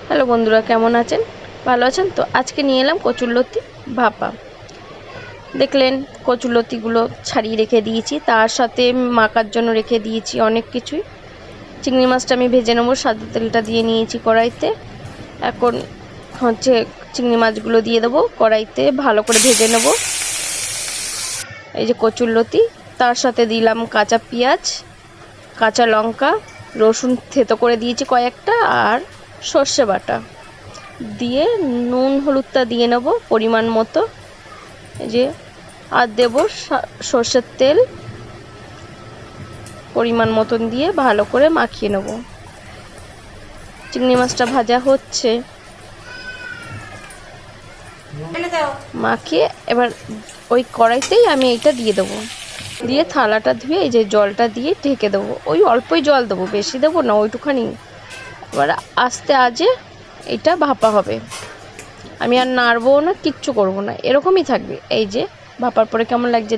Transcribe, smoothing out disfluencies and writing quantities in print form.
Hello বন্ধুরা, কেমন আছেন? ভালো আছেন তো? আজকে নিয়ে এলাম কচুরলতি ভাপা। দেখলেন কচুরলতিগুলো ছাড়িয়ে রেখে দিয়েছি, তার সাথে মাখার জন্য রেখে দিয়েছি অনেক কিছুই। চিংড়ি মাছটা আমি ভেজে নেবো, সাদা তেলটা দিয়ে নিয়েছি কড়াইতে। এখন হচ্ছে চিংড়ি মাছগুলো দিয়ে দেবো কড়াইতে, ভালো করে ভেজে নেব। এই যে কচুরলতি, তার সাথে দিলাম কাঁচা পেঁয়াজ, কাঁচা লঙ্কা, রসুন থেতো করে দিয়েছি কয়েকটা, আর সর্ষে বাটা দিয়ে নুন হলুদটা দিয়ে নেব পরিমাণ মতো। এই যে আর দেব সর্ষের তেল পরিমাণ মতন দিয়ে ভালো করে মাখিয়ে নেব। চিংড়ি মাছটা ভাজা হচ্ছে, মাখিয়ে এবার ওই কড়াইতেই আমি এইটা দিয়ে দেবো। দিয়ে থালাটা ধুয়ে এই যে জলটা দিয়ে ঢেকে দেবো। ওই অল্পই জল দেবো, বেশি দেবো না, ওইটুখানি। এবার আস্তে আজে এটা ভাপা হবে। আমি আর নাড়বো না, কিচ্ছু করবো না, এরকমই থাকবে। এই যে ভাপার পরে কেমন লাগছে